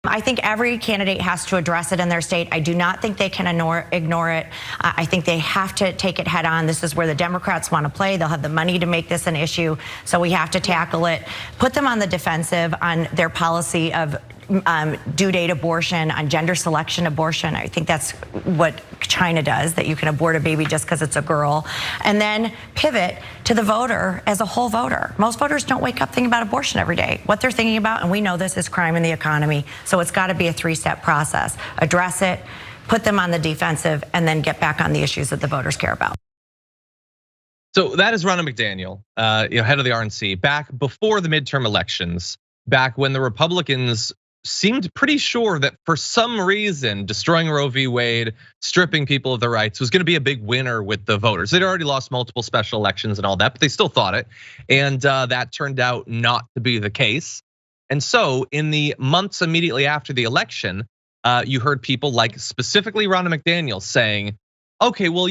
I think every candidate has to address it in their state. I do not think they can ignore it. I think they have to take it head on. This is where the Democrats want to play. They'll have the money to make this an issue, so we have to tackle it. Put them on the defensive on their policy of due date abortion, on gender selection abortion. I think that's what China does, that you can abort a baby just because it's a girl. And then pivot to the voter as a whole voter. Most voters don't wake up thinking about abortion every day. What they're thinking about, and we know this, is crime in the economy. So it's got to be a three-step process. Address it, put them on the defensive, and then get back on the issues that the voters care about. So that is Ronna McDaniel, head of the RNC, back before the midterm elections, back when the Republicans seemed pretty sure that for some reason, destroying Roe v. Wade, stripping people of their rights was gonna be a big winner with the voters. They'd already lost multiple special elections and all that, but they still thought it. And that turned out not to be the case. And so in the months immediately after the election, you heard people like specifically Ronna McDaniels saying, okay, well,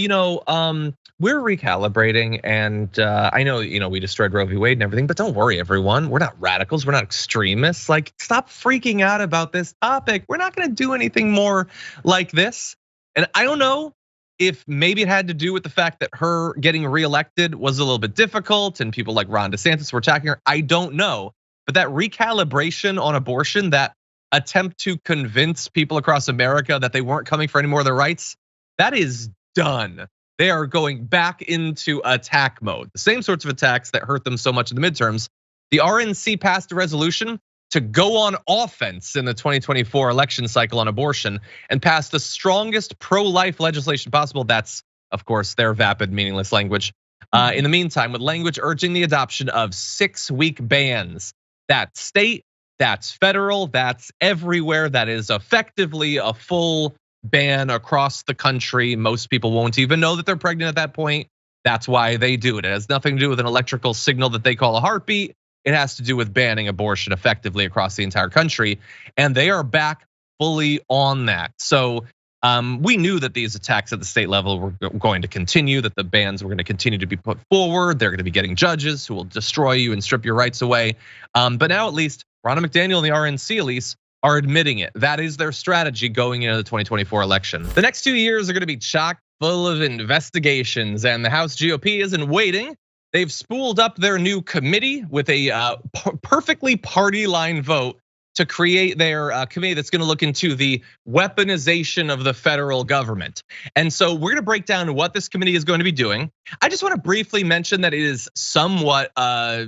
we're recalibrating, and I know, we destroyed Roe v. Wade and everything, but don't worry, everyone. We're not radicals, we're not extremists. Like, stop freaking out about this topic. We're not gonna do anything more like this. And I don't know if maybe it had to do with the fact that her getting reelected was a little bit difficult and people like Ron DeSantis were attacking her. I don't know, but that recalibration on abortion, that attempt to convince people across America that they weren't coming for any more of their rights, that is done. They are going back into attack mode. The same sorts of attacks that hurt them so much in the midterms. The RNC passed a resolution to go on offense in the 2024 election cycle on abortion and pass the strongest pro-life legislation possible. That's, of course, their vapid, meaningless language. In the meantime, with language urging the adoption of 6-week bans. That's state, that's federal, that's everywhere. That is effectively a full ban across the country. Most people won't even know that they're pregnant at that point. That's why they do it. It has nothing to do with an electrical signal that they call a heartbeat. It has to do with banning abortion effectively across the entire country. And they are back fully on that. So we knew that these attacks at the state level were going to continue, that the bans were going to continue to be put forward. They're going to be getting judges who will destroy you and strip your rights away. But now at least Ronna McDaniel and the RNC at least are admitting it. That is their strategy going into the 2024 election. The next 2 years are gonna be chock full of investigations, and the House GOP isn't waiting. They've spooled up their new committee with a perfectly party line vote to create their committee that's gonna look into the weaponization of the federal government. And so we're gonna break down what this committee is going to be doing. I just wanna briefly mention that it is somewhat, I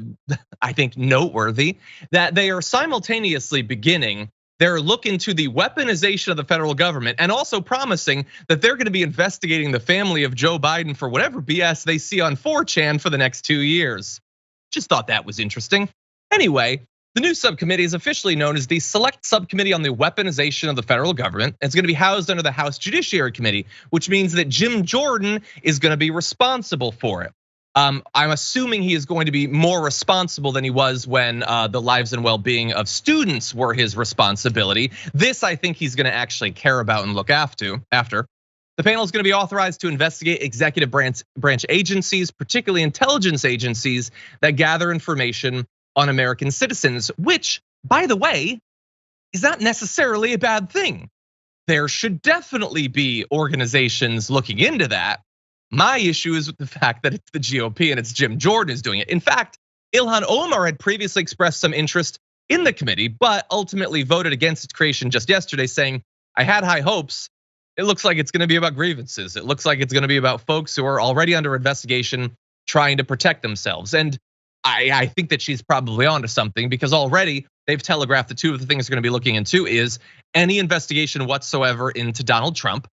think, noteworthy that they are simultaneously beginning their look into the weaponization of the federal government and also promising that they're gonna be investigating the family of Joe Biden for whatever BS they see on 4chan for the next 2 years. Just thought that was interesting. Anyway, the new subcommittee is officially known as the Select Subcommittee on the Weaponization of the Federal Government. It's gonna be housed under the House Judiciary Committee, which means that Jim Jordan is gonna be responsible for it. I'm assuming he is going to be more responsible than he was when the lives and well-being of students were his responsibility. This, I think he's gonna actually care about and look after. The panel is gonna be authorized to investigate executive branch agencies, particularly intelligence agencies that gather information on American citizens, which, by the way, is not necessarily a bad thing. There should definitely be organizations looking into that. My issue is with the fact that it's the GOP and it's Jim Jordan who's doing it. In fact, Ilhan Omar had previously expressed some interest in the committee, but ultimately voted against its creation just yesterday, saying, I had high hopes. It looks like it's gonna be about grievances. It looks like it's gonna be about folks who are already under investigation trying to protect themselves. And I think that she's probably onto something, because already they've telegraphed that 2 of the things they're gonna be looking into is any investigation whatsoever into Donald Trump.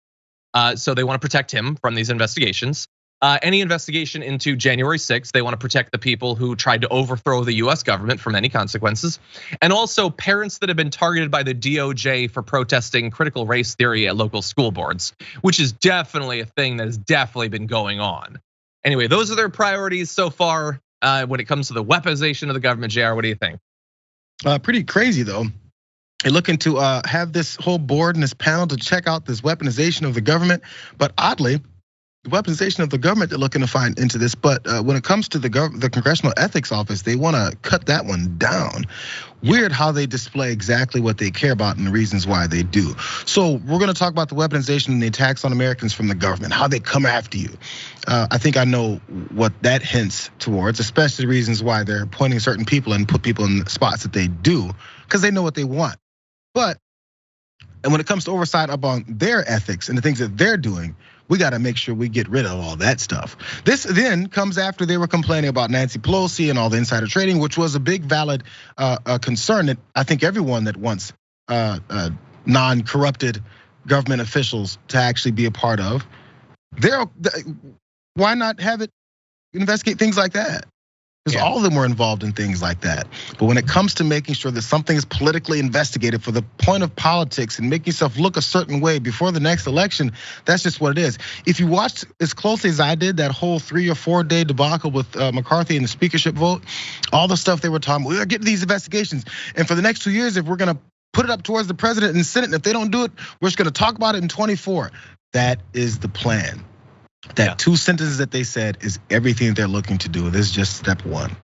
So they want to protect him from these investigations. Any investigation into January 6th, they want to protect the people who tried to overthrow the US government from any consequences. And also parents that have been targeted by the DOJ for protesting critical race theory at local school boards, which is definitely a thing that has definitely been going on. Anyway, those are their priorities so far when it comes to the weaponization of the government. JR, what do you think? Pretty crazy though. They're looking to have this whole board and this panel to check out this weaponization of the government. But oddly, weaponization of the government they're looking to find into this. But when it comes to the Congressional Ethics Office, they want to cut that one down. Weird how they display exactly what they care about and the reasons why they do. So we're gonna talk about the weaponization and the attacks on Americans from the government, how they come after you. I think I know what that hints towards, especially the reasons why they're appointing certain people and put people in spots that they do, because they know what they want. And when it comes to oversight upon their ethics and the things that they're doing, we gotta make sure we get rid of all that stuff. This then comes after they were complaining about Nancy Pelosi and all the insider trading, which was a big valid concern that I think everyone that wants non-corrupted government officials to actually be a part of, why not have it investigate things like that? Because all of them were involved in things like that. But when it comes to making sure that something is politically investigated for the point of politics and making yourself look a certain way before the next election, that's just what it is. If you watched as closely as I did that whole 3 or 4 day debacle with McCarthy and the speakership vote, all the stuff they were talking about, we're getting these investigations. And for the next 2 years, if we're gonna put it up towards the president and Senate, and if they don't do it, we're just gonna talk about it in 24. That is the plan. That 2 sentences that they said is everything they're looking to do. This is just step one.